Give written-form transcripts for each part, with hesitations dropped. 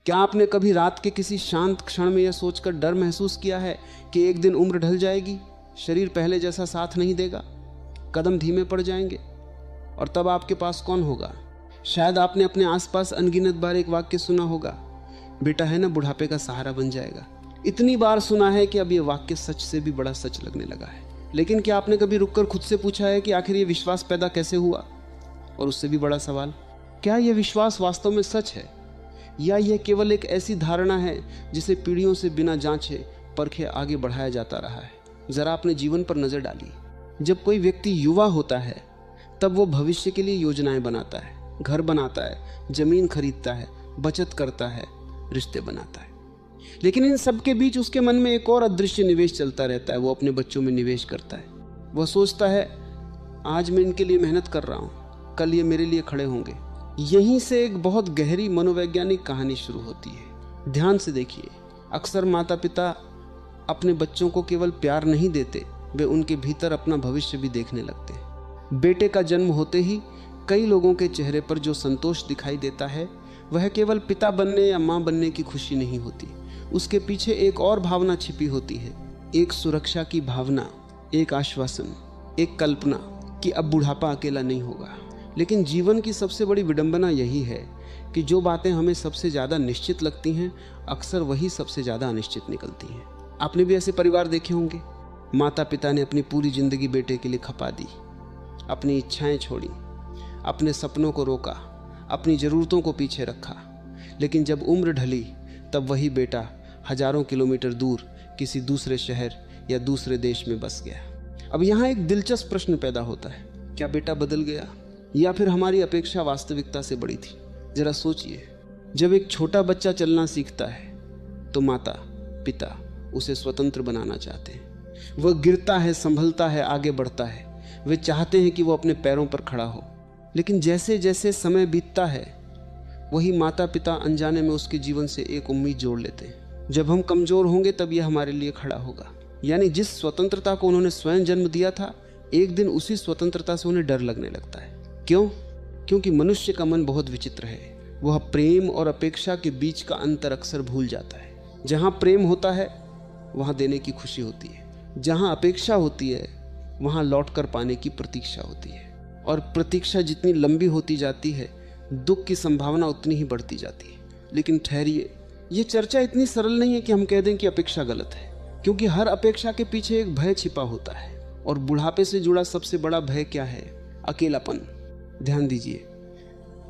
क्या आपने कभी रात के किसी शांत क्षण में यह सोचकर डर महसूस किया है कि एक दिन उम्र ढल जाएगी, शरीर पहले जैसा साथ नहीं देगा, कदम धीमे पड़ जाएंगे और तब आपके पास कौन होगा? शायद आपने अपने आसपास अनगिनत बार एक वाक्य सुना होगा, बेटा है ना बुढ़ापे का सहारा बन जाएगा। इतनी बार सुना है कि अब यह वाक्य सच से भी बड़ा सच लगने लगा है। लेकिन क्या आपने कभी रुककर खुद से पूछा है कि आखिर ये विश्वास पैदा कैसे हुआ? और उससे भी बड़ा सवाल, क्या यह विश्वास वास्तव में सच है या यह केवल एक ऐसी धारणा है जिसे पीढ़ियों से बिना जांचे परखे आगे बढ़ाया जाता रहा है? जरा अपने जीवन पर नजर डालिए। जब कोई व्यक्ति युवा होता है तब वो भविष्य के लिए योजनाएं बनाता है, घर बनाता है, जमीन खरीदता है, बचत करता है, रिश्ते बनाता है। लेकिन इन सब के बीच उसके मन में एक और अदृश्य निवेश चलता रहता है। वो अपने बच्चों में निवेश करता है। वह सोचता है आज मैं इनके लिए मेहनत कर रहा हूँ, कल ये मेरे लिए खड़े होंगे। यहीं से एक बहुत गहरी मनोवैज्ञानिक कहानी शुरू होती है। ध्यान से देखिए, अक्सर माता पिता अपने बच्चों को केवल प्यार नहीं देते, वे उनके भीतर अपना भविष्य भी देखने लगते हैं। बेटे का जन्म होते ही कई लोगों के चेहरे पर जो संतोष दिखाई देता है वह केवल पिता बनने या माँ बनने की खुशी नहीं होती। उसके पीछे एक और भावना छिपी होती है, एक सुरक्षा की भावना, एक आश्वासन, एक कल्पना कि अब बुढ़ापा अकेला नहीं होगा। लेकिन जीवन की सबसे बड़ी विडंबना यही है कि जो बातें हमें सबसे ज़्यादा निश्चित लगती हैं अक्सर वही सबसे ज़्यादा अनिश्चित निकलती हैं। आपने भी ऐसे परिवार देखे होंगे। माता पिता ने अपनी पूरी जिंदगी बेटे के लिए खपा दी, अपनी इच्छाएं छोड़ी, अपने सपनों को रोका, अपनी ज़रूरतों को पीछे रखा। लेकिन जब उम्र ढली तब वही बेटा हजारों किलोमीटर दूर किसी दूसरे शहर या दूसरे देश में बस गया। अब यहाँ एक दिलचस्प प्रश्न पैदा होता है, क्या बेटा बदल गया या फिर हमारी अपेक्षा वास्तविकता से बड़ी थी? जरा सोचिए, जब एक छोटा बच्चा चलना सीखता है तो माता पिता उसे स्वतंत्र बनाना चाहते हैं। वह गिरता है, संभलता है, आगे बढ़ता है। वे चाहते हैं कि वो अपने पैरों पर खड़ा हो। लेकिन जैसे जैसे समय बीतता है वही माता पिता अनजाने में उसके जीवन से एक उम्मीद जोड़ लेते हैं, जब हम कमज़ोर होंगे तब यह हमारे लिए खड़ा होगा। यानी जिस स्वतंत्रता को उन्होंने स्वयं जन्म दिया था, एक दिन उसी स्वतंत्रता से उन्हें डर लगने लगता है। क्यों? क्योंकि मनुष्य का मन बहुत विचित्र है। वह प्रेम और अपेक्षा के बीच का अंतर अक्सर भूल जाता है। जहाँ प्रेम होता है वहाँ देने की खुशी होती है, जहाँ अपेक्षा होती है वहाँ लौट कर पाने की प्रतीक्षा होती है। और प्रतीक्षा जितनी लंबी होती जाती है दुख की संभावना उतनी ही बढ़ती जाती है। लेकिन ठहरिए, ये चर्चा इतनी सरल नहीं है कि हम कह दें कि अपेक्षा गलत है, क्योंकि हर अपेक्षा के पीछे एक भय छिपा होता है। और बुढ़ापे से जुड़ा सबसे बड़ा भय क्या है? अकेलापन। ध्यान दीजिए,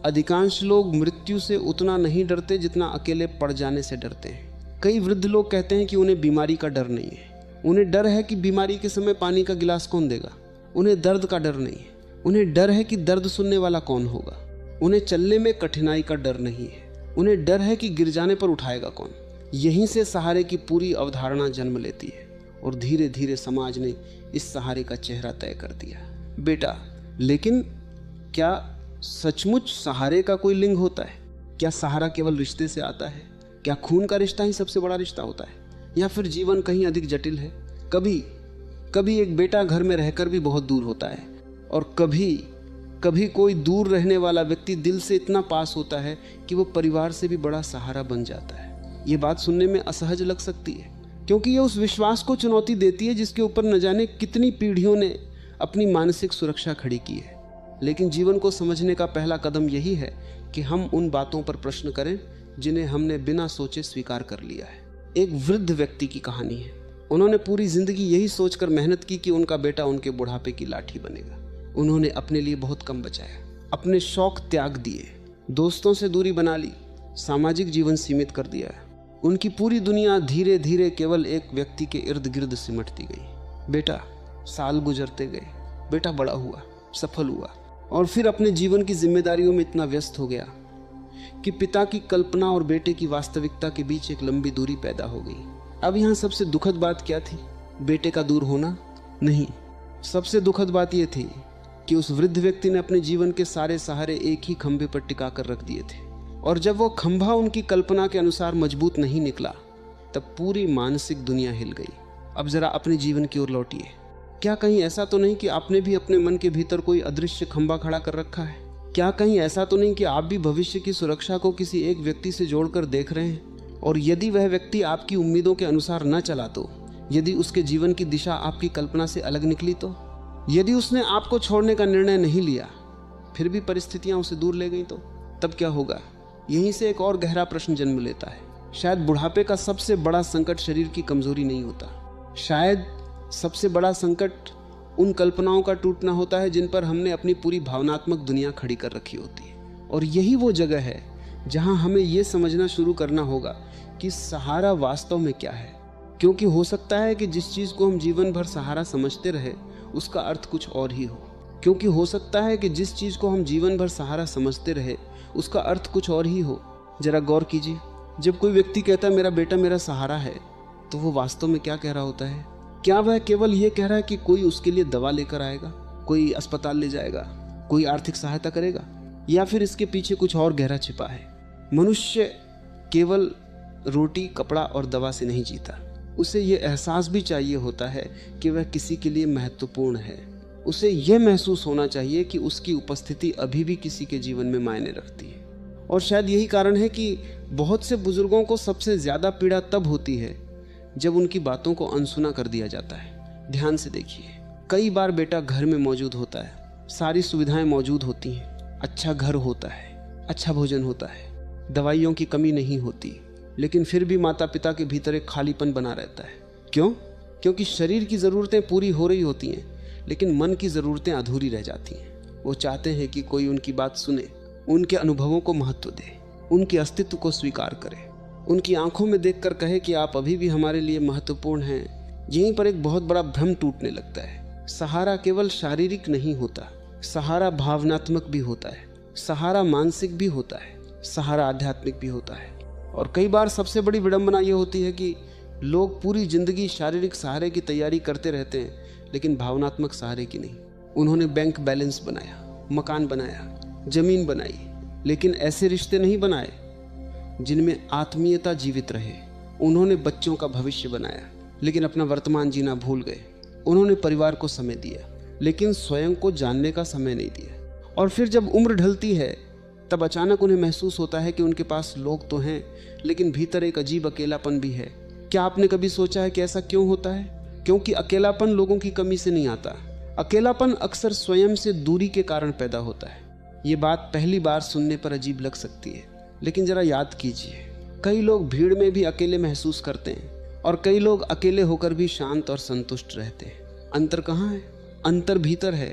अधिकांश लोग मृत्यु से उतना नहीं डरते जितना अकेले पड़ जाने से डरते हैं। कई वृद्ध लोग कहते हैं कि उन्हें बीमारी का डर नहीं है। उन्हें डर है कि बीमारी के समय पानी का गिलास कौन देगा। उन्हें दर्द का डर नहीं है। उन्हें डर है कि दर्द सुनने वाला कौन होगा। उन्हें चलने में कठिनाई का डर नहीं है। उन्हें डर है कि गिर जाने पर उठाएगा कौन। यहीं से सहारे की पूरी अवधारणा जन्म लेती है और धीरे धीरे समाज ने इस सहारे का चेहरा तय कर दिया। बेटा, लेकिन क्या सचमुच सहारे का कोई लिंग होता है? क्या सहारा केवल रिश्ते से आता है? क्या खून का रिश्ता ही सबसे बड़ा रिश्ता होता है? या फिर जीवन कहीं अधिक जटिल है? कभी एक बेटा घर में रहकर भी बहुत दूर होता है और कभी कोई दूर रहने वाला व्यक्ति दिल से इतना पास होता है कि वो परिवार से भी बड़ा सहारा बन जाता है। ये बात सुनने में असहज लग सकती है, क्योंकि ये उस विश्वास को चुनौती देती है जिसके ऊपर न जाने कितनी पीढ़ियों ने अपनी मानसिक सुरक्षा खड़ी की है। लेकिन जीवन को समझने का पहला कदम यही है कि हम उन बातों पर प्रश्न करें जिन्हें हमने बिना सोचे स्वीकार कर लिया है। एक वृद्ध व्यक्ति की कहानी है। उन्होंने पूरी जिंदगी यही सोचकर मेहनत की कि उनका बेटा उनके बुढ़ापे की लाठी बनेगा। उन्होंने अपने लिए बहुत कम बचाया, अपने शौक त्याग दिए, दोस्तों से दूरी बना ली, सामाजिक जीवन सीमित कर दिया। उनकी पूरी दुनिया धीरे धीरे केवल एक व्यक्ति के इर्द गिर्द सिमटती गई। बेटा, साल गुजरते गए, बेटा बड़ा हुआ, सफल हुआ और फिर अपने जीवन की जिम्मेदारियों में इतना व्यस्त हो गया कि पिता की कल्पना और बेटे की वास्तविकता के बीच एक लंबी दूरी पैदा हो गई। अब यहाँ सबसे दुखद बात क्या थी? बेटे का दूर होना नहीं, सबसे दुखद बात यह थी कि उस वृद्ध व्यक्ति ने अपने जीवन के सारे सहारे एक ही खंभे पर टिका कर रख दिए थे, और जब वो खंभा उनकी कल्पना के अनुसार मजबूत नहीं निकला तब पूरी मानसिक दुनिया हिल गई। अब जरा अपने जीवन की ओर लौटिए। क्या कहीं ऐसा तो नहीं कि आपने भी अपने मन के भीतर कोई अदृश्य खंभा खड़ा कर रखा है? क्या कहीं ऐसा तो नहीं कि आप भी भविष्य की सुरक्षा को किसी एक व्यक्ति से जोड़कर देख रहे हैं, और यदि वह व्यक्ति आपकी उम्मीदों के अनुसार न चला तो, यदि उसके जीवन की दिशा आपकी कल्पना से अलग निकली तो, यदि उसने आपको छोड़ने का निर्णय नहीं लिया, फिर भी परिस्थितियां उसे दूर ले गई तो, तब क्या होगा? यहीं से एक और गहरा प्रश्न जन्म लेता है। शायद बुढ़ापे का सबसे बड़ा संकट शरीर की कमजोरी नहीं होता, शायद सबसे बड़ा संकट उन कल्पनाओं का टूटना होता है जिन पर हमने अपनी पूरी भावनात्मक दुनिया खड़ी कर रखी होती है। और यही वो जगह है जहां हमें ये समझना शुरू करना होगा कि सहारा वास्तव में क्या है। क्योंकि हो सकता है कि जिस चीज को हम जीवन भर सहारा समझते रहे उसका अर्थ कुछ और ही हो। क्योंकि हो सकता है कि जिस चीज को हम जीवन भर सहारा समझते रहे उसका अर्थ कुछ और ही हो। जरा गौर कीजिए, जब कोई व्यक्ति कहता है मेरा बेटा मेरा सहारा है, तो वो वास्तव में क्या कह रहा होता है? क्या वह केवल ये कह रहा है कि कोई उसके लिए दवा लेकर आएगा, कोई अस्पताल ले जाएगा, कोई आर्थिक सहायता करेगा, या फिर इसके पीछे कुछ और गहरा छिपा है? मनुष्य केवल रोटी, कपड़ा और दवा से नहीं जीता। उसे ये एहसास भी चाहिए होता है कि वह किसी के लिए महत्वपूर्ण है। उसे यह महसूस होना चाहिए कि उसकी उपस्थिति अभी भी किसी के जीवन में मायने रखती है। और शायद यही कारण है कि बहुत से बुजुर्गों को सबसे ज्यादा पीड़ा तब होती है जब उनकी बातों को अनसुना कर दिया जाता है। ध्यान से देखिए, कई बार बेटा घर में मौजूद होता है, सारी सुविधाएं मौजूद होती हैं, अच्छा घर होता है, अच्छा भोजन होता है, दवाइयों की कमी नहीं होती, लेकिन फिर भी माता पिता के भीतर एक खालीपन बना रहता है। क्यों? क्योंकि शरीर की ज़रूरतें पूरी हो रही होती हैं, लेकिन मन की ज़रूरतें अधूरी रह जाती हैं। वो चाहते हैं कि कोई उनकी बात सुने, उनके अनुभवों को महत्व दे, उनके अस्तित्व को स्वीकार करे, उनकी आंखों में देखकर कहे कि आप अभी भी हमारे लिए महत्वपूर्ण हैं। यहीं पर एक बहुत बड़ा भ्रम टूटने लगता है। सहारा केवल शारीरिक नहीं होता, सहारा भावनात्मक भी होता है, सहारा मानसिक भी होता है, सहारा आध्यात्मिक भी होता है। और कई बार सबसे बड़ी विडंबना यह होती है कि लोग पूरी जिंदगी शारीरिक सहारे की तैयारी करते रहते हैं, लेकिन भावनात्मक सहारे की नहीं। उन्होंने बैंक बैलेंस बनाया, मकान बनाया, जमीन बनाई, लेकिन ऐसे रिश्ते नहीं बनाए जिनमें आत्मीयता जीवित रहे। उन्होंने बच्चों का भविष्य बनाया, लेकिन अपना वर्तमान जीना भूल गए। उन्होंने परिवार को समय दिया, लेकिन स्वयं को जानने का समय नहीं दिया। और फिर जब उम्र ढलती है, तब अचानक उन्हें महसूस होता है कि उनके पास लोग तो हैं, लेकिन भीतर एक अजीब अकेलापन भी है। क्या आपने कभी सोचा है कि ऐसा क्यों होता है? क्योंकि अकेलापन लोगों की कमी से नहीं आता। अकेलापन अक्सर स्वयं से दूरी के कारण पैदा होता है। ये बात पहली बार सुनने पर अजीब लग सकती है, लेकिन जरा याद कीजिए, कई लोग भीड़ में भी अकेले महसूस करते हैं, और कई लोग अकेले होकर भी शांत और संतुष्ट रहते हैं। अंतर कहाँ है? अंतर भीतर है।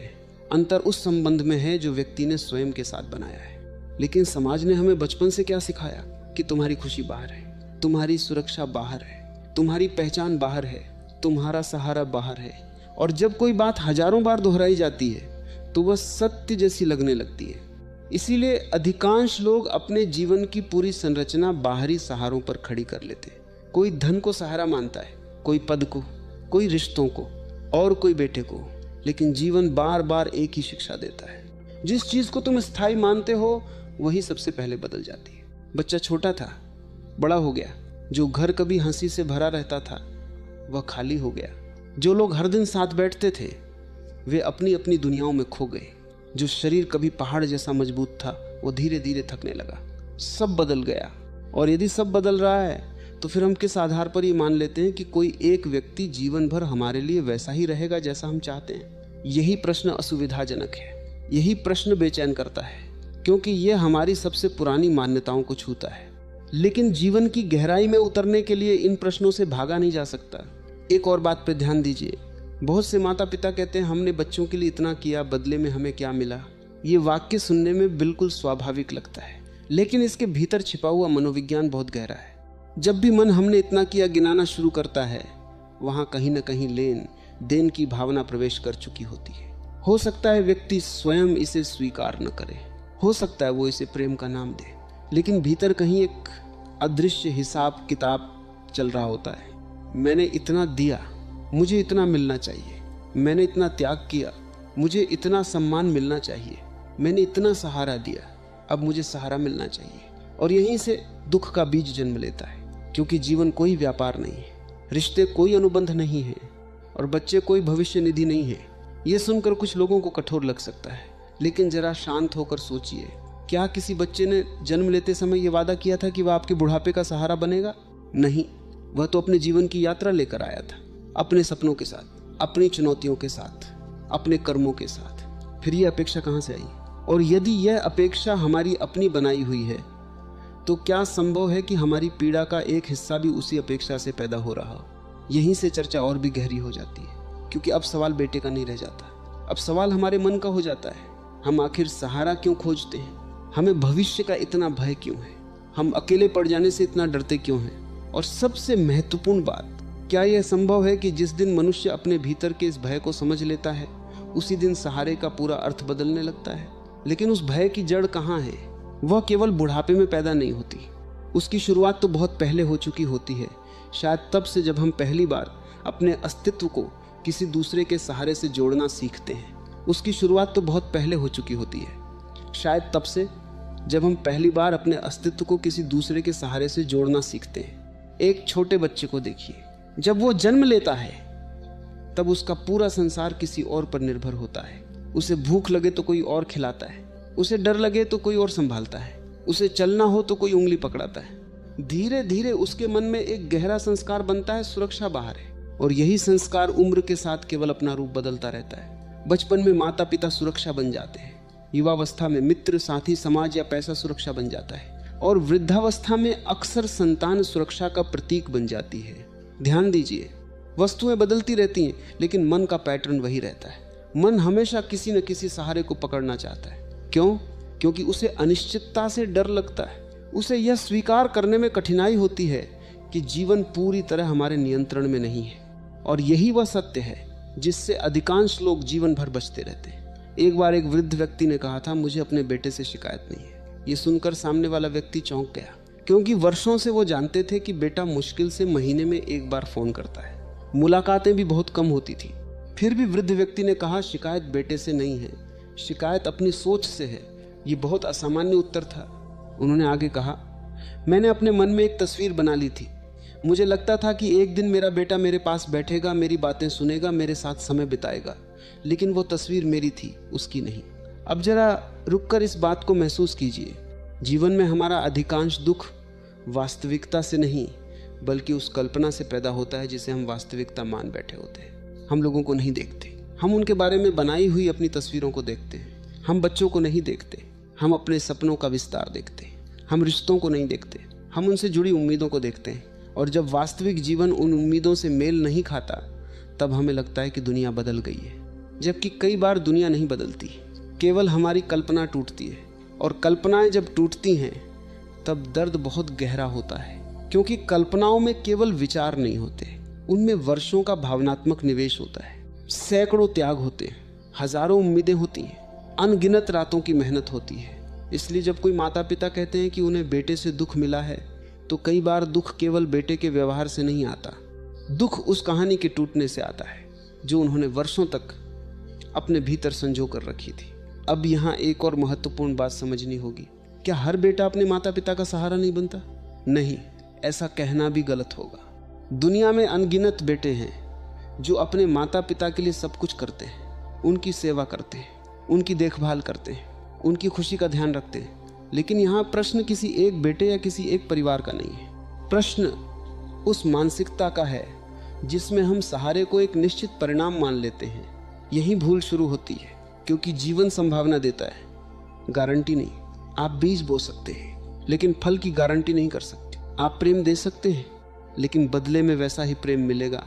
अंतर उस संबंध में है जो व्यक्ति ने स्वयं के साथ बनाया है। लेकिन समाज ने हमें बचपन से क्या सिखाया कि तुम्हारी खुशी बाहर है, तुम्हारी सुरक्षा बाहर है, तुम्हारी पहचान बाहर है, तुम्हारा सहारा बाहर है। और जब कोई बात हजारों बार दोहराई जाती है तो वह सत्य जैसी लगने लगती है। इसीलिए अधिकांश लोग अपने जीवन की पूरी संरचना बाहरी सहारों पर खड़ी कर लेते हैं। कोई धन को सहारा मानता है, कोई पद को, कोई रिश्तों को, और कोई बेटे को। लेकिन जीवन बार बार एक ही शिक्षा देता है, जिस चीज को तुम स्थायी मानते हो वही सबसे पहले बदल जाती है। बच्चा छोटा था, बड़ा हो गया। जो घर कभी हंसी से भरा रहता था वह खाली हो गया। जो लोग हर दिन साथ बैठते थे वे अपनी अपनी दुनियाओं में खो गए। जो शरीर कभी पहाड़ जैसा मजबूत था वो धीरे धीरे थकने लगा। सब बदल गया। और यदि सब बदल रहा है तो फिर हम किस आधार पर ये मान लेते हैं कि कोई एक व्यक्ति जीवन भर हमारे लिए वैसा ही रहेगा जैसा हम चाहते हैं? यही प्रश्न असुविधाजनक है। यही प्रश्न बेचैन करता है, क्योंकि यह हमारी सबसे पुरानी मान्यताओं को छूता है। लेकिन जीवन की गहराई में उतरने के लिए इन प्रश्नों से भागा नहीं जा सकता। एक और बात पर ध्यान दीजिए। बहुत से माता पिता कहते हैं हमने बच्चों के लिए इतना किया, बदले में हमें क्या मिला? ये वाक्य सुनने में बिल्कुल स्वाभाविक लगता है, लेकिन इसके भीतर छिपा हुआ मनोविज्ञान बहुत गहरा है। जब भी मन हमने इतना किया गिनाना शुरू करता है, वहां कहीं ना कहीं लेन देन की भावना प्रवेश कर चुकी होती है। हो सकता है व्यक्ति स्वयं इसे स्वीकार न करे, हो सकता है वो इसे प्रेम का नाम दे, लेकिन भीतर कहीं एक अदृश्य हिसाब किताब चल रहा होता है। मैंने इतना दिया, मुझे इतना मिलना चाहिए। मैंने इतना त्याग किया, मुझे इतना सम्मान मिलना चाहिए। मैंने इतना सहारा दिया, अब मुझे सहारा मिलना चाहिए। और यहीं से दुख का बीज जन्म लेता है, क्योंकि जीवन कोई व्यापार नहीं है, रिश्ते कोई अनुबंध नहीं है, और बच्चे कोई भविष्य निधि नहीं है। ये सुनकर कुछ लोगों को कठोर लग सकता है, लेकिन जरा शांत होकर सोचिए, क्या किसी बच्चे ने जन्म लेते समय यह वादा किया था कि वह आपके बुढ़ापे का सहारा बनेगा? नहीं, वह तो अपने जीवन की यात्रा लेकर आया था, अपने सपनों के साथ, अपनी चुनौतियों के साथ, अपने कर्मों के साथ। फिर यह अपेक्षा कहां से आई? और यदि यह अपेक्षा हमारी अपनी बनाई हुई है तो क्या संभव है कि हमारी पीड़ा का एक हिस्सा भी उसी अपेक्षा से पैदा हो रहा हो? यहीं से चर्चा और भी गहरी हो जाती है, क्योंकि अब सवाल बेटे का नहीं रह जाता, अब सवाल हमारे मन का हो जाता है। हम आखिर सहारा क्यों खोजते हैं? हमें भविष्य का इतना भय क्यों है? हम अकेले पड़ जाने से इतना डरते क्यों हैं? और सबसे महत्वपूर्ण बात, क्या यह संभव है कि जिस दिन मनुष्य अपने भीतर के इस भय को समझ लेता है उसी दिन सहारे का पूरा अर्थ बदलने लगता है? लेकिन उस भय की जड़ कहाँ है? वह केवल बुढ़ापे में पैदा नहीं होती, उसकी शुरुआत तो बहुत पहले हो चुकी होती है। शायद तब से जब हम पहली बार अपने अस्तित्व को किसी दूसरे के सहारे से जोड़ना सीखते हैं, उसकी शुरुआत तो बहुत पहले हो चुकी होती है। शायद तब से जब हम पहली बार अपने अस्तित्व को किसी दूसरे के सहारे से जोड़ना सीखते हैं। एक छोटे बच्चे को देखिए, जब वो जन्म लेता है तब उसका पूरा संसार किसी और पर निर्भर होता है। उसे भूख लगे तो कोई और खिलाता है, उसे डर लगे तो कोई और संभालता है, उसे चलना हो तो कोई उंगली पकड़ाता है। धीरे धीरे उसके मन में एक गहरा संस्कार बनता है, सुरक्षा बाहर है। और यही संस्कार उम्र के साथ केवल अपना रूप बदलता रहता है। बचपन में माता पिता सुरक्षा बन जाते हैं, युवावस्था में मित्र, साथी, समाज या पैसा सुरक्षा बन जाता है, और वृद्धावस्था में अक्सर संतान सुरक्षा का प्रतीक बन जाती है। ध्यान दीजिए, वस्तुएं बदलती रहती हैं लेकिन मन का पैटर्न वही रहता है। मन हमेशा किसी न किसी सहारे को पकड़ना चाहता है। क्यों? क्योंकि उसे अनिश्चितता से डर लगता है। उसे यह स्वीकार करने में कठिनाई होती है कि जीवन पूरी तरह हमारे नियंत्रण में नहीं है। और यही वह सत्य है जिससे अधिकांश लोग जीवन भर बचते रहते हैं। एक बार एक वृद्ध व्यक्ति ने कहा था, मुझे अपने बेटे से शिकायत नहीं है। ये सुनकर सामने वाला व्यक्ति चौंक गया, क्योंकि वर्षों से वो जानते थे कि बेटा मुश्किल से महीने में एक बार फोन करता है, मुलाकातें भी बहुत कम होती थी। फिर भी वृद्ध व्यक्ति ने कहा, शिकायत बेटे से नहीं है, शिकायत अपनी सोच से है। ये बहुत असामान्य उत्तर था। उन्होंने आगे कहा, मैंने अपने मन में एक तस्वीर बना ली थी। मुझे लगता था कि एक दिन मेरा बेटा मेरे पास बैठेगा, मेरी बातें सुनेगा, मेरे साथ समय बिताएगा, लेकिन वो तस्वीर मेरी थी, उसकी नहीं। अब जरा रुककर इस बात को महसूस कीजिए। जीवन में हमारा अधिकांश दुख वास्तविकता से नहीं बल्कि उस कल्पना से पैदा होता है जिसे हम वास्तविकता मान बैठे होते हैं। हम लोगों को नहीं देखते, हम उनके बारे में बनाई हुई अपनी तस्वीरों को देखते हैं। हम बच्चों को नहीं देखते, हम अपने सपनों का विस्तार देखते हैं। हम रिश्तों को नहीं देखते, हम उनसे जुड़ी उम्मीदों को देखते हैं। और जब वास्तविक जीवन उन उम्मीदों से मेल नहीं खाता तब हमें लगता है कि दुनिया बदल गई है, जबकि कई बार दुनिया नहीं बदलती, केवल हमारी कल्पना टूटती है। और कल्पनाएं जब टूटती हैं तब दर्द बहुत गहरा होता है, क्योंकि कल्पनाओं में केवल विचार नहीं होते, उनमें वर्षों का भावनात्मक निवेश होता है, सैकड़ों त्याग होते हैं, हजारों उम्मीदें होती हैं, अनगिनत रातों की मेहनत होती है। इसलिए जब कोई माता पिता कहते हैं कि उन्हें बेटे से दुख मिला है, तो कई बार दुख केवल बेटे के व्यवहार से नहीं आता, दुख उस कहानी के टूटने से आता है जो उन्होंने वर्षों तक अपने भीतर संजो कर रखी थी। अब यहाँ एक और महत्वपूर्ण बात समझनी होगी। क्या हर बेटा अपने माता पिता का सहारा नहीं बनता? नहीं, ऐसा कहना भी गलत होगा। दुनिया में अनगिनत बेटे हैं जो अपने माता पिता के लिए सब कुछ करते हैं, उनकी सेवा करते हैं, उनकी देखभाल करते हैं, उनकी खुशी का ध्यान रखते हैं। लेकिन यहाँ प्रश्न किसी एक बेटे या किसी एक परिवार का नहीं है, प्रश्न उस मानसिकता का है जिसमें हम सहारे को एक निश्चित परिणाम मान लेते हैं। यही भूल शुरू होती है, क्योंकि जीवन संभावना देता है, गारंटी नहीं। आप बीज बो सकते हैं लेकिन फल की गारंटी नहीं कर सकते। आप प्रेम दे सकते हैं लेकिन बदले में वैसा ही प्रेम मिलेगा,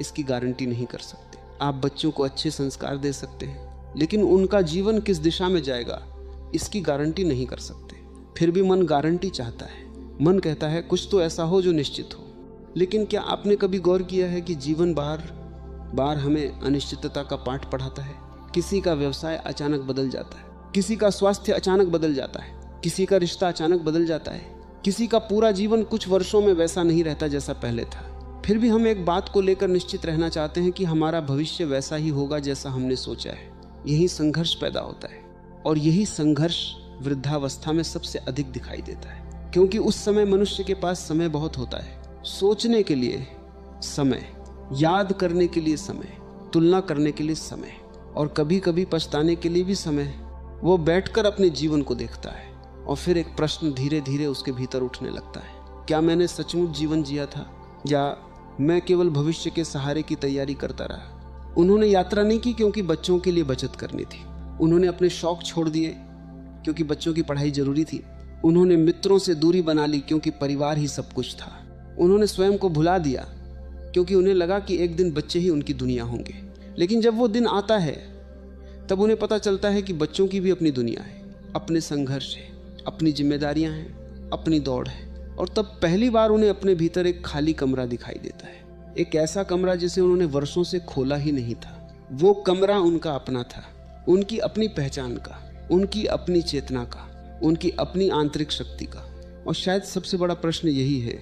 इसकी गारंटी नहीं कर सकते। आप बच्चों को अच्छे संस्कार दे सकते हैं लेकिन उनका जीवन किस दिशा में जाएगा इसकी गारंटी नहीं कर सकते। फिर भी मन गारंटी चाहता है। मन कहता है कुछ तो ऐसा हो जो निश्चित हो। लेकिन क्या आपने कभी गौर किया है कि जीवन बार बार हमें अनिश्चितता का पाठ पढ़ाता है? किसी का व्यवसाय अचानक बदल जाता है, किसी का स्वास्थ्य अचानक बदल जाता है, किसी का रिश्ता अचानक बदल जाता है, किसी का पूरा जीवन कुछ वर्षों में वैसा नहीं रहता जैसा पहले था। फिर भी हम एक बात को लेकर निश्चित रहना चाहते हैं कि हमारा भविष्य वैसा ही होगा जैसा हमने सोचा है। यही संघर्ष पैदा होता है, और यही संघर्ष वृद्धावस्था में सबसे अधिक दिखाई देता है, क्योंकि उस समय मनुष्य के पास समय बहुत होता है, सोचने के लिए समय, याद करने के लिए समय, तुलना करने के लिए समय, और कभी कभी पछताने के लिए भी समय। वो बैठकर अपने जीवन को देखता है और फिर एक प्रश्न धीरे धीरे उसके भीतर उठने लगता है, क्या मैंने सचमुच जीवन जिया था या मैं केवल भविष्य के सहारे की तैयारी करता रहा। उन्होंने यात्रा नहीं की क्योंकि बच्चों के लिए बचत करनी थी। उन्होंने अपने शौक छोड़ दिए क्योंकि बच्चों की पढ़ाई जरूरी थी। उन्होंने मित्रों से दूरी बना ली क्योंकि परिवार ही सब कुछ था। उन्होंने स्वयं को भुला दिया क्योंकि उन्हें लगा कि एक दिन बच्चे ही उनकी दुनिया होंगे। लेकिन जब वो दिन आता है तब उन्हें पता चलता है कि बच्चों की भी अपनी दुनिया है, अपने संघर्ष है, अपनी जिम्मेदारियां हैं, अपनी दौड़ है। और तब पहली बार उन्हें अपने भीतर एक खाली कमरा दिखाई देता है, एक ऐसा कमरा जिसे उन्होंने वर्षों से खोला ही नहीं था। वो कमरा उनका अपना था, उनकी अपनी पहचान का, उनकी अपनी चेतना का, उनकी अपनी आंतरिक शक्ति का। और शायद सबसे बड़ा प्रश्न यही है,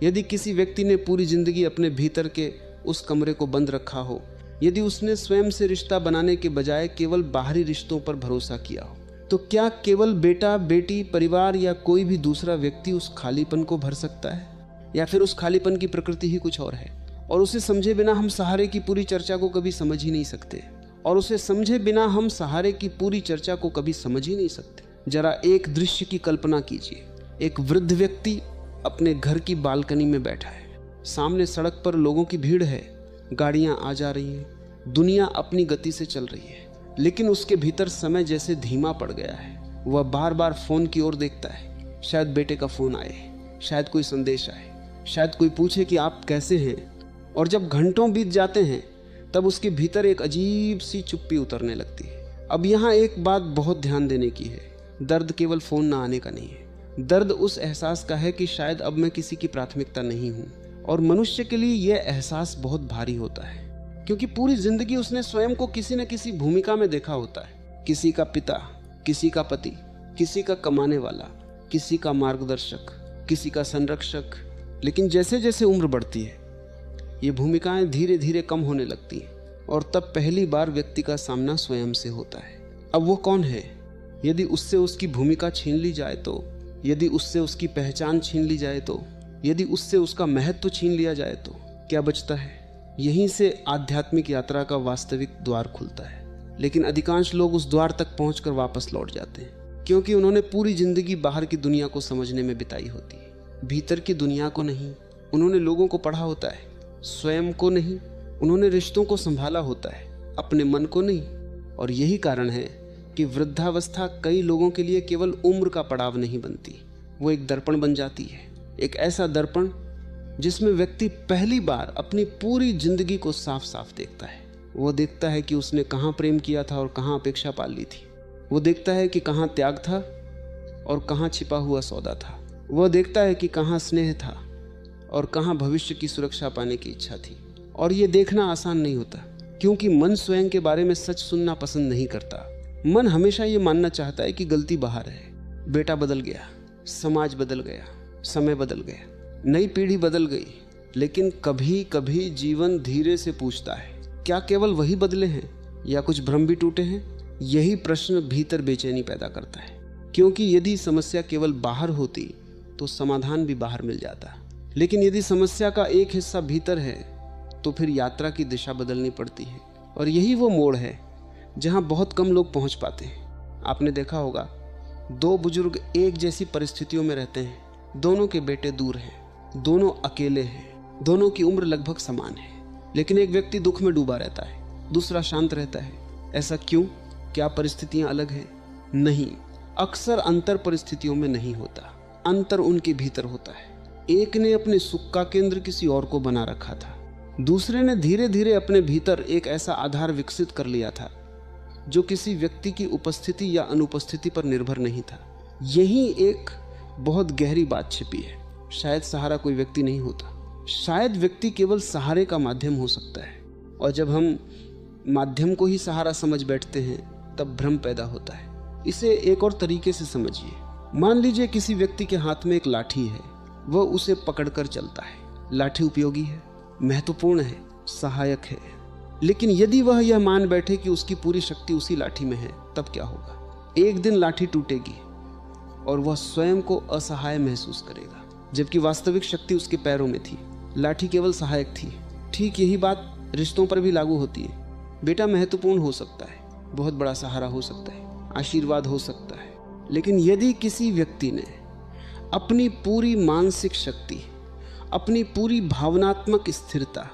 यदि किसी व्यक्ति ने पूरी जिंदगी अपने भीतर के उस कमरे को बंद रखा हो, यदि उसने स्वयं से रिश्ता बनाने के बजाय केवल बाहरी रिश्तों पर भरोसा किया हो, तो क्या केवल बेटा, बेटी, परिवार या कोई भी दूसरा व्यक्ति उस खालीपन को भर सकता है? या फिर उस खालीपन की प्रकृति ही कुछ और है? और उसे समझे बिना हम सहारे की पूरी चर्चा को कभी समझ ही नहीं सकते। और उसे समझे बिना हम सहारे की पूरी चर्चा को कभी समझ ही नहीं सकते। जरा एक दृश्य की कल्पना कीजिए, एक वृद्ध व्यक्ति अपने घर की बालकनी में बैठा है, सामने सड़क पर लोगों की भीड़ है, गाड़ियां आ जा रही हैं, दुनिया अपनी गति से चल रही है, लेकिन उसके भीतर समय जैसे धीमा पड़ गया है। वह बार बार फोन की ओर देखता है, शायद बेटे का फोन आए, शायद कोई संदेश आए, शायद कोई पूछे कि आप कैसे हैं। और जब घंटों बीत जाते हैं तब उसके भीतर एक अजीब सी चुप्पी उतरने लगती है। अब यहाँ एक बात बहुत ध्यान देने की है, दर्द केवल फोन ना आने का नहीं है। दर्द उस एहसास का है कि शायद अब मैं किसी की प्राथमिकता नहीं हूँ। और मनुष्य के लिए यह एहसास बहुत भारी होता है, क्योंकि पूरी जिंदगी उसने स्वयं को किसी न किसी भूमिका में देखा होता है। किसी का पिता, किसी का पति, किसी का कमाने वाला, किसी का मार्गदर्शक, किसी का संरक्षक। लेकिन जैसे जैसे उम्र बढ़ती है ये भूमिकाएं धीरे धीरे कम होने लगती हैं और तब पहली बार व्यक्ति का सामना स्वयं से होता है। अब वो कौन है? यदि उससे उसकी भूमिका छीन ली जाए तो, यदि उससे उसकी पहचान छीन ली जाए तो, यदि उससे उसका महत्व छीन लिया जाए तो क्या बचता है? यहीं से आध्यात्मिक यात्रा का वास्तविक द्वार खुलता है। लेकिन अधिकांश लोग उस द्वार तक पहुंचकर वापस लौट जाते हैं, क्योंकि उन्होंने पूरी जिंदगी बाहर की दुनिया को समझने में बिताई होती है, भीतर की दुनिया को नहीं। उन्होंने लोगों को पढ़ा होता है, स्वयं को नहीं। उन्होंने रिश्तों को संभाला होता है, अपने मन को नहीं। और यही कारण है कि वृद्धावस्था कई लोगों के लिए केवल उम्र का पड़ाव नहीं बनती, वो एक दर्पण बन जाती है। एक ऐसा दर्पण जिसमें व्यक्ति पहली बार अपनी पूरी जिंदगी को साफ साफ देखता है। वो देखता है कि उसने कहाँ प्रेम किया था और कहाँ अपेक्षा पाल ली थी। वो देखता है कि कहाँ त्याग था और कहाँ छिपा हुआ सौदा था। वो देखता है कि कहाँ स्नेह था और कहाँ भविष्य की सुरक्षा पाने की इच्छा थी। और ये देखना आसान नहीं होता, क्योंकि मन स्वयं के बारे में सच सुनना पसंद नहीं करता। मन हमेशा ये मानना चाहता है कि गलती बाहर है। बेटा बदल गया, समाज बदल गया, समय बदल गया, नई पीढ़ी बदल गई। लेकिन कभी कभी जीवन धीरे से पूछता है, क्या केवल वही बदले हैं या कुछ भ्रम भी टूटे हैं? यही प्रश्न भीतर बेचैनी पैदा करता है, क्योंकि यदि समस्या केवल बाहर होती तो समाधान भी बाहर मिल जाता। लेकिन यदि समस्या का एक हिस्सा भीतर है तो फिर यात्रा की दिशा बदलनी पड़ती है। और यही वो मोड़ है जहां बहुत कम लोग पहुंच पाते हैं। आपने देखा होगा, दो बुजुर्ग एक जैसी परिस्थितियों में रहते हैं, दोनों के बेटे दूर हैं, दोनों अकेले हैं, दोनों की उम्र लगभग समान है, लेकिन एक व्यक्ति दुख में डूबा रहता है, दूसरा शांत रहता है। ऐसा क्यों? क्या परिस्थितियां अलग हैं? नहीं, अक्सर अंतर परिस्थितियों में नहीं होता, अंतर उनके भीतर होता है। एक ने अपने सुख का केंद्र किसी और को बना रखा था, दूसरे ने धीरे धीरे अपने भीतर एक ऐसा आधार विकसित कर लिया था जो किसी व्यक्ति की उपस्थिति या अनुपस्थिति पर निर्भर नहीं था। यही एक बहुत गहरी बात छिपी है। शायद सहारा कोई व्यक्ति नहीं होता, शायद व्यक्ति केवल सहारे का माध्यम हो सकता है। और जब हम माध्यम को ही सहारा समझ बैठते हैं तब भ्रम पैदा होता है। इसे एक और तरीके से समझिए। मान लीजिए किसी व्यक्ति के हाथ में एक लाठी है, वह उसे पकड़कर चलता है। लाठी उपयोगी है, महत्वपूर्ण है, सहायक है। लेकिन यदि वह यह मान बैठे कि उसकी पूरी शक्ति उसी लाठी में है, तब क्या होगा? एक दिन लाठी टूटेगी और वह स्वयं को असहाय महसूस करेगा, जबकि वास्तविक शक्ति उसके पैरों में थी। लाठी केवल सहायक थी। ठीक यही बात रिश्तों पर भी लागू होती है। बेटा महत्वपूर्ण हो सकता है, बहुत बड़ा सहारा हो सकता है, आशीर्वाद हो सकता है। लेकिन यदि किसी व्यक्ति ने अपनी पूरी मानसिक शक्ति, अपनी पूरी भावनात्मक स्थिरता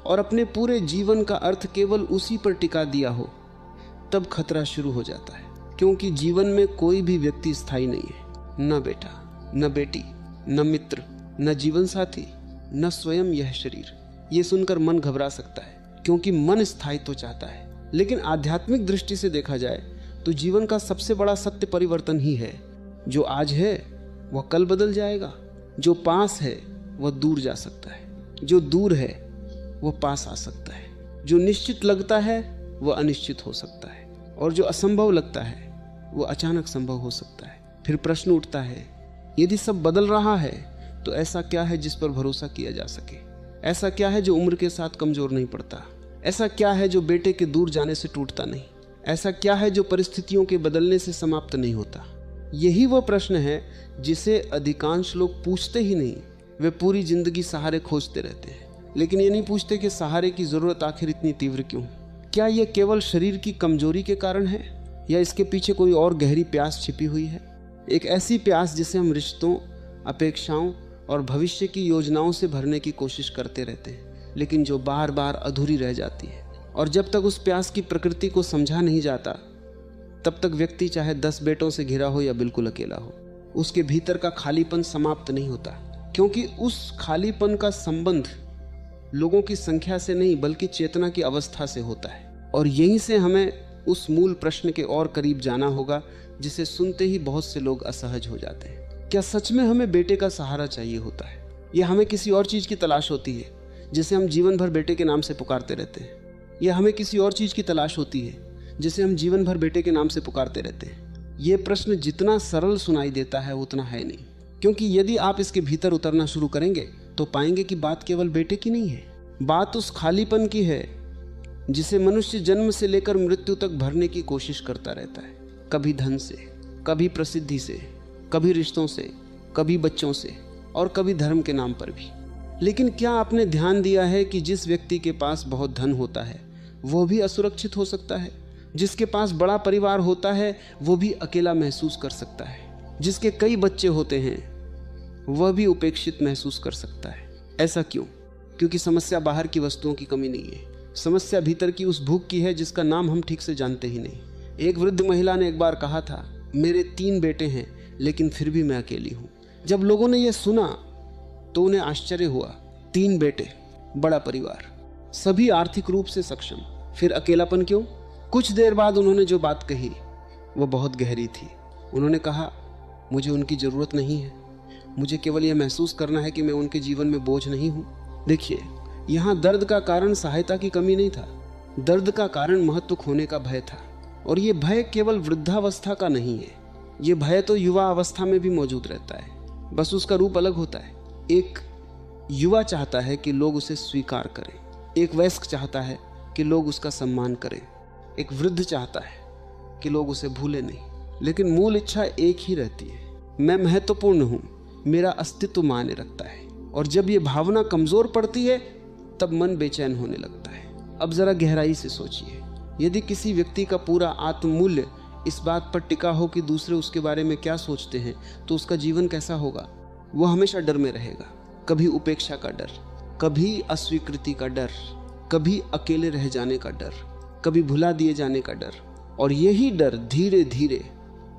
और अपने पूरे जीवन का अर्थ केवल उसी पर टिका दिया हो, तब खतरा शुरू हो जाता है। क्योंकि जीवन में कोई भी व्यक्ति स्थायी नहीं है, न बेटा, न बेटी, न मित्र, न जीवन साथी, न स्वयं यह शरीर। ये सुनकर मन घबरा सकता है, क्योंकि मन स्थायित्व चाहता है। लेकिन आध्यात्मिक दृष्टि से देखा जाए तो जीवन का सबसे बड़ा सत्य परिवर्तन ही है। जो आज है वह कल बदल जाएगा, जो पास है वह दूर जा सकता है, जो दूर है वह पास आ सकता है, जो निश्चित लगता है वह अनिश्चित हो सकता है, और जो असंभव लगता है वह अचानक संभव हो सकता है। फिर प्रश्न उठता है, यदि सब बदल रहा है तो ऐसा क्या है जिस पर भरोसा किया जा सके? ऐसा क्या है जो उम्र के साथ कमजोर नहीं पड़ता? ऐसा क्या है जो बेटे के दूर जाने से टूटता नहीं? ऐसा क्या है जो परिस्थितियों के बदलने से समाप्त नहीं होता? यही वह प्रश्न है जिसे अधिकांश लोग पूछते ही नहीं। वे पूरी जिंदगी सहारे खोजते रहते हैं, लेकिन ये नहीं पूछते कि सहारे की जरूरत आखिर इतनी तीव्र क्यों? क्या यह केवल शरीर की कमजोरी के कारण है, या इसके पीछे कोई और गहरी प्यास छिपी हुई है? एक ऐसी प्यास जिसे हम रिश्तों, अपेक्षाओं और भविष्य की योजनाओं से भरने की कोशिश करते रहते हैं, लेकिन जो बार बार अधूरी रह जाती है। और जब तक उस प्यास की प्रकृति को समझा नहीं जाता, तब तक व्यक्ति चाहे 10 बेटों से घिरा हो या बिल्कुल अकेला हो, उसके भीतर का खालीपन समाप्त नहीं होता। क्योंकि उस खालीपन का संबंध लोगों की संख्या से नहीं, बल्कि चेतना की अवस्था से होता है। और यहीं से हमें उस मूल प्रश्न के और करीब जाना होगा, जिसे सुनते ही बहुत से लोग असहज हो जाते हैं। क्या सच में हमें बेटे का सहारा चाहिए होता है, या हमें किसी और चीज की तलाश होती है जिसे हम जीवन भर बेटे के नाम से पुकारते रहते हैं? या हमें किसी और चीज की तलाश होती है जिसे हम जीवन भर बेटे के नाम से पुकारते रहते हैं? ये प्रश्न जितना सरल सुनाई देता है उतना है नहीं। क्योंकि यदि आप इसके भीतर उतरना शुरू करेंगे तो पाएंगे कि बात केवल बेटे की नहीं है। बात उस खालीपन की है जिसे मनुष्य जन्म से लेकर मृत्यु तक भरने की कोशिश करता रहता है। कभी धन से, कभी प्रसिद्धि से, कभी रिश्तों से, कभी बच्चों से, और कभी धर्म के नाम पर भी। लेकिन क्या आपने ध्यान दिया है कि जिस व्यक्ति के पास बहुत धन होता है वह भी असुरक्षित हो सकता है? जिसके पास बड़ा परिवार होता है वो भी अकेला महसूस कर सकता है। जिसके कई बच्चे होते हैं वह भी उपेक्षित महसूस कर सकता है। ऐसा क्यों? क्योंकि समस्या बाहर की वस्तुओं की कमी नहीं है, समस्या भीतर की उस भूख की है जिसका नाम हम ठीक से जानते ही नहीं। एक वृद्ध महिला ने एक बार कहा था, मेरे 3 बेटे हैं लेकिन फिर भी मैं अकेली हूँ। जब लोगों ने यह सुना तो उन्हें आश्चर्य हुआ। 3 बेटे, बड़ा परिवार, सभी आर्थिक रूप से सक्षम, फिर अकेलापन क्यों? कुछ देर बाद उन्होंने जो बात कही वो बहुत गहरी थी। उन्होंने कहा, मुझे उनकी ज़रूरत नहीं है, मुझे केवल यह महसूस करना है कि मैं उनके जीवन में बोझ नहीं हूँ। देखिए, यहाँ दर्द का कारण सहायता की कमी नहीं था, दर्द का कारण महत्व खोने का भय था। और ये भय केवल वृद्धावस्था का नहीं है, ये भय तो युवा अवस्था में भी मौजूद रहता है, बस उसका रूप अलग होता है। एक युवा चाहता है कि लोग उसे स्वीकार करें, एक वयस्क चाहता है कि लोग उसका सम्मान करें, एक वृद्ध चाहता है कि लोग उसे भूले नहीं। लेकिन मूल इच्छा एक ही रहती है, मैं महत्वपूर्ण हूँ, मेरा अस्तित्व मायने रखता है। और जब ये भावना कमजोर पड़ती है तब मन बेचैन होने लगता है। अब जरा गहराई से सोचिए, यदि किसी व्यक्ति का पूरा आत्ममूल्य इस बात पर टिका हो कि दूसरे उसके बारे में क्या सोचते हैं, तो उसका जीवन कैसा होगा? वो हमेशा डर में रहेगा, कभी उपेक्षा का डर, कभी अस्वीकृति का डर, कभी अकेले रह जाने का डर, कभी भुला दिए जाने का डर। और यही डर धीरे धीरे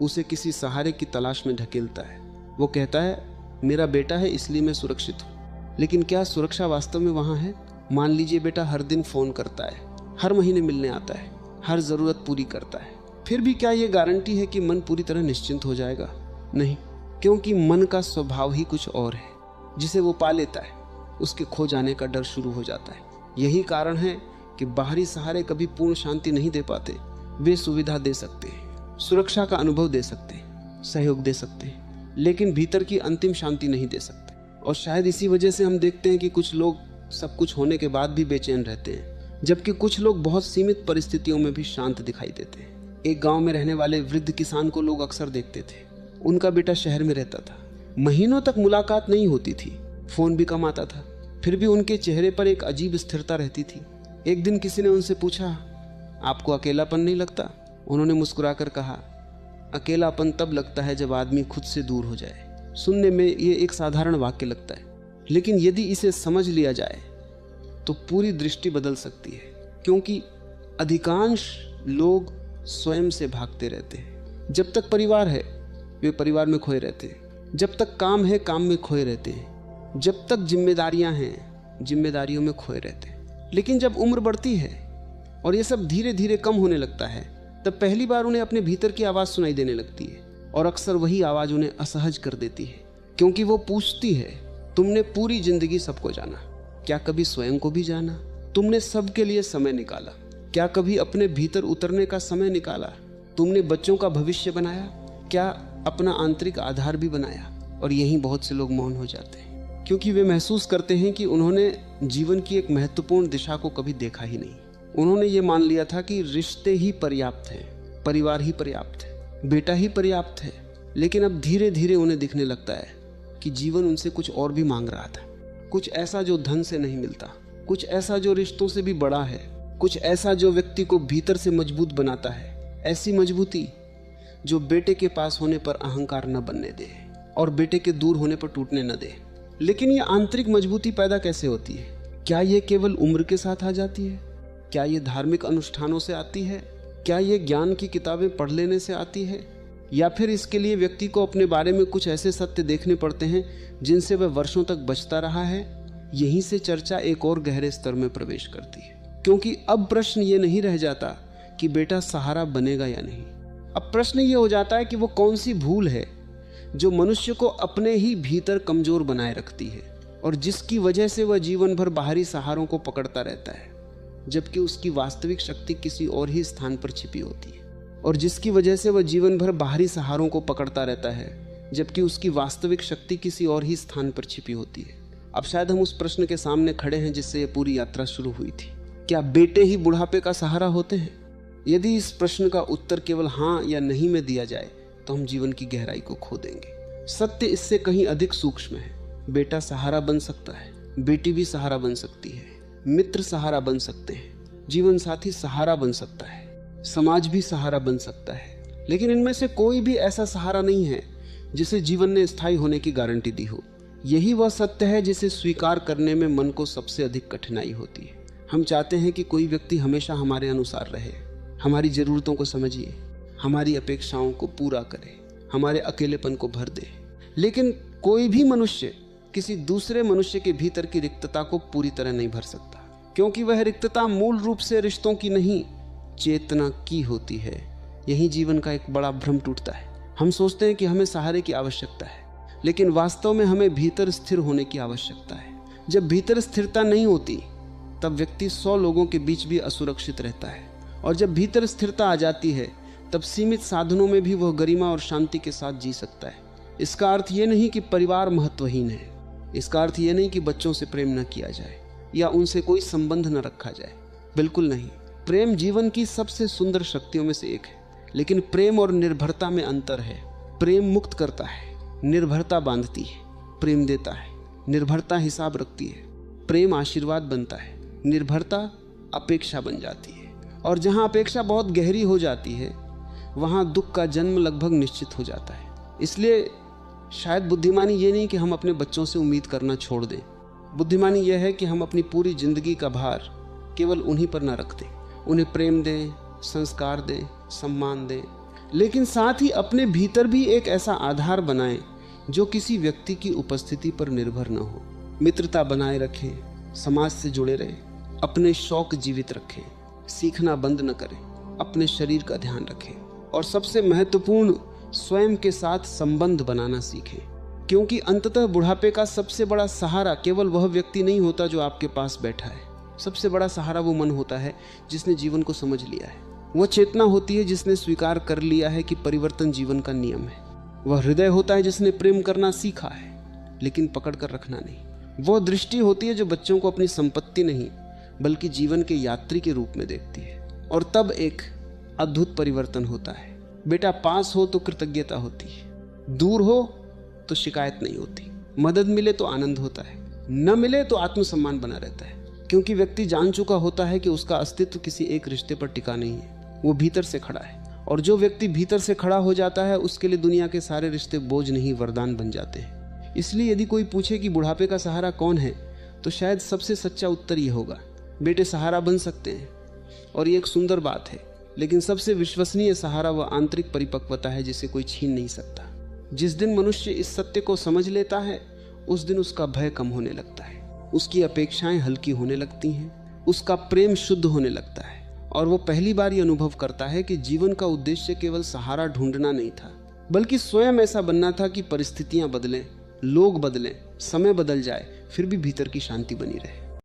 उसे किसी सहारे की तलाश में ढकेलता है। वो कहता है, मेरा बेटा है इसलिए मैं सुरक्षित हूँ। लेकिन क्या सुरक्षा वास्तव में वहाँ है? मान लीजिए बेटा हर दिन फ़ोन करता है, हर महीने मिलने आता है, हर ज़रूरत पूरी करता है, फिर भी क्या ये गारंटी है कि मन पूरी तरह निश्चिंत हो जाएगा? नहीं, क्योंकि मन का स्वभाव ही कुछ और है। जिसे वो पा लेता है उसके खो जाने का डर शुरू हो जाता है। यही कारण है कि बाहरी सहारे कभी पूर्ण शांति नहीं दे पाते। वे सुविधा दे सकते हैं, सुरक्षा का अनुभव दे सकते हैं, सहयोग दे सकते हैं, लेकिन भीतर की अंतिम शांति नहीं दे सकते। और शायद इसी वजह से हम देखते हैं कि कुछ लोग सब कुछ होने के बाद भी बेचैन रहते हैं, जबकि कुछ लोग बहुत सीमित परिस्थितियों में भी शांत दिखाई देते हैं। एक गांव में रहने वाले वृद्ध किसान को लोग अक्सर देखते थे। उनका बेटा शहर में रहता था, महीनों तक मुलाकात नहीं होती थी, फोन भी कम आता था, फिर भी उनके चेहरे पर एक अजीब स्थिरता रहती थी। एक दिन किसी ने उनसे पूछा, आपको अकेलापन नहीं लगता? उन्होंने मुस्कुराकर कहा, अकेलापन तब लगता है जब आदमी खुद से दूर हो जाए। सुनने में ये एक साधारण वाक्य लगता है, लेकिन यदि इसे समझ लिया जाए तो पूरी दृष्टि बदल सकती है। क्योंकि अधिकांश लोग स्वयं से भागते रहते हैं। जब तक परिवार है वे परिवार में खोए रहते हैं, जब तक काम है काम में खोए रहते हैं, जब तक जिम्मेदारियां हैं जिम्मेदारियों में खोए रहते हैं। लेकिन जब उम्र बढ़ती है और ये सब धीरे धीरे कम होने लगता है, तब पहली बार उन्हें अपने भीतर की आवाज़ सुनाई देने लगती है। और अक्सर वही आवाज़ उन्हें असहज कर देती है, क्योंकि वो पूछती है, तुमने पूरी जिंदगी सबको जाना, क्या कभी स्वयं को भी जाना? तुमने सबके लिए समय निकाला, क्या कभी अपने भीतर उतरने का समय निकाला? तुमने बच्चों का भविष्य बनाया, क्या अपना आंतरिक आधार भी बनाया? और यहीं बहुत से लोग मौन हो जाते हैं, क्योंकि वे महसूस करते हैं कि उन्होंने जीवन की एक महत्वपूर्ण दिशा को कभी देखा ही नहीं। उन्होंने ये मान लिया था कि रिश्ते ही पर्याप्त हैं, परिवार ही पर्याप्त है, बेटा ही पर्याप्त है। लेकिन अब धीरे धीरे उन्हें दिखने लगता है कि जीवन उनसे कुछ और भी मांग रहा था, कुछ ऐसा जो धन से नहीं मिलता, कुछ ऐसा जो रिश्तों से भी बड़ा है, कुछ ऐसा जो व्यक्ति को भीतर से मजबूत बनाता है, ऐसी मजबूती जो बेटे के पास होने पर अहंकार न बनने दे और बेटे के दूर होने पर टूटने न दे। लेकिन ये आंतरिक मजबूती पैदा कैसे होती है? क्या ये केवल उम्र के साथ आ जाती है? क्या ये धार्मिक अनुष्ठानों से आती है? क्या ये ज्ञान की किताबें पढ़ लेने से आती है? या फिर इसके लिए व्यक्ति को अपने बारे में कुछ ऐसे सत्य देखने पड़ते हैं जिनसे वह वर्षों तक बचता रहा है? यहीं से चर्चा एक और गहरे स्तर में प्रवेश करती है, क्योंकि अब प्रश्न ये नहीं रह जाता कि बेटा सहारा बनेगा या नहीं। अब प्रश्न ये हो जाता है कि वो कौन सी भूल है जो मनुष्य को अपने ही भीतर कमजोर बनाए रखती है और जिसकी वजह से वह जीवन भर बाहरी सहारों को पकड़ता रहता है, जबकि उसकी वास्तविक शक्ति किसी और ही स्थान पर छिपी होती है। और जिसकी वजह से वह जीवन भर बाहरी सहारों को पकड़ता रहता है, जबकि उसकी वास्तविक शक्ति किसी और ही स्थान पर छिपी होती है। अब शायद हम उस प्रश्न के सामने खड़े हैं जिससे यह पूरी यात्रा शुरू हुई थी। क्या बेटे ही बुढ़ापे का सहारा होते हैं? यदि इस प्रश्न का उत्तर केवल हाँ या नहीं में दिया जाए तो हम जीवन की गहराई को खो देंगे। सत्य इससे कहीं अधिक सूक्ष्म है। बेटा सहारा बन सकता है, बेटी भी सहारा बन सकती है, मित्र सहारा बन सकते हैं, जीवन साथी सहारा बन सकता है, समाज भी सहारा बन सकता है। लेकिन इनमें से कोई भी ऐसा सहारा नहीं है जिसे जीवन ने स्थायी होने की गारंटी दी हो। यही वह सत्य है जिसे स्वीकार करने में मन को सबसे अधिक कठिनाई होती है। हम चाहते हैं कि कोई व्यक्ति हमेशा हमारे अनुसार रहे, हमारी ज़रूरतों को समझिए, हमारी अपेक्षाओं को पूरा करे, हमारे अकेलेपन को भर दे। लेकिन कोई भी मनुष्य किसी दूसरे मनुष्य के भीतर की रिक्तता को पूरी तरह नहीं भर सकता, क्योंकि वह रिक्तता मूल रूप से रिश्तों की नहीं, चेतना की होती है। यही जीवन का एक बड़ा भ्रम टूटता है। हम सोचते हैं कि हमें सहारे की आवश्यकता है, लेकिन वास्तव में हमें भीतर स्थिर होने की आवश्यकता है। जब भीतर स्थिरता नहीं होती तब व्यक्ति 100 लोगों के बीच भी असुरक्षित रहता है, और जब भीतर स्थिरता आ जाती है तब सीमित साधनों में भी वह गरिमा और शांति के साथ जी सकता है। इसका अर्थ ये नहीं कि परिवार महत्वहीन है, इसका अर्थ ये नहीं कि बच्चों से प्रेम न किया जाए या उनसे कोई संबंध न रखा जाए। बिल्कुल नहीं। प्रेम जीवन की सबसे सुंदर शक्तियों में से एक है, लेकिन प्रेम और निर्भरता में अंतर है। प्रेम मुक्त करता है, निर्भरता बांधती है। प्रेम देता है, निर्भरता हिसाब रखती है। प्रेम आशीर्वाद बनता है, निर्भरता अपेक्षा बन जाती है। और जहाँ अपेक्षा बहुत गहरी हो जाती है वहाँ दुख का जन्म लगभग निश्चित हो जाता है। इसलिए शायद बुद्धिमानी ये नहीं कि हम अपने बच्चों से उम्मीद करना छोड़ दें। बुद्धिमानी यह है कि हम अपनी पूरी जिंदगी का भार केवल उन्हीं पर न रख दें। उन्हें प्रेम दें, संस्कार दें, सम्मान दें, लेकिन साथ ही अपने भीतर भी एक ऐसा आधार बनाएं जो किसी व्यक्ति की उपस्थिति पर निर्भर न हो। मित्रता बनाए रखें, समाज से जुड़े रहें, अपने शौक जीवित रखें, सीखना बंद न करें, अपने शरीर का ध्यान रखें, और सबसे महत्वपूर्ण स्वयं के साथ संबंध बनाना सीखें। क्योंकि अंततः बुढ़ापे का सबसे बड़ा सहारा केवल वह व्यक्ति नहीं होता जो आपके पास बैठा है। सबसे बड़ा सहारा वो मन होता है जिसने जीवन को समझ लिया है। वह चेतना होती है जिसने स्वीकार कर लिया है कि परिवर्तन जीवन का नियम है। वह हृदय होता है जिसने प्रेम करना सीखा है, लेकिन पकड़ कर रखना नहीं। वह दृष्टि होती है जो बच्चों को अपनी संपत्ति नहीं बल्कि जीवन के यात्री के रूप में देखती है। और तब एक अद्भुत परिवर्तन होता है। बेटा पास हो तो कृतज्ञता होती है, दूर हो तो शिकायत नहीं होती, मदद मिले तो आनंद होता है, न मिले तो आत्मसम्मान बना रहता है। क्योंकि व्यक्ति जान चुका होता है कि उसका अस्तित्व किसी एक रिश्ते पर टिका नहीं है, वो भीतर से खड़ा है और जो व्यक्ति भीतर से खड़ा हो जाता है उसके लिए दुनिया के सारे रिश्ते बोझ नहीं वरदान बन जाते हैं। इसलिए यदि कोई पूछे कि बुढ़ापे का सहारा कौन है, तो शायद सबसे सच्चा उत्तर ये होगा, बेटे सहारा बन सकते हैं और ये एक सुंदर बात है, लेकिन सबसे विश्वसनीय सहारा वह आंतरिक परिपक्वता है जिसे कोई छीन नहीं सकता। जिस दिन मनुष्य इस सत्य को समझ लेता है उस दिन उसका भय कम होने लगता है, उसकी अपेक्षाएं हल्की होने लगती हैं, उसका प्रेम शुद्ध होने लगता है और वो पहली बार ये अनुभव करता है कि जीवन का उद्देश्य केवल सहारा ढूंढना नहीं था, बल्कि स्वयं ऐसा बनना था कि परिस्थितियां बदलें, लोग बदलें, समय बदल जाए, फिर भी भीतर की शांति बनी रहे।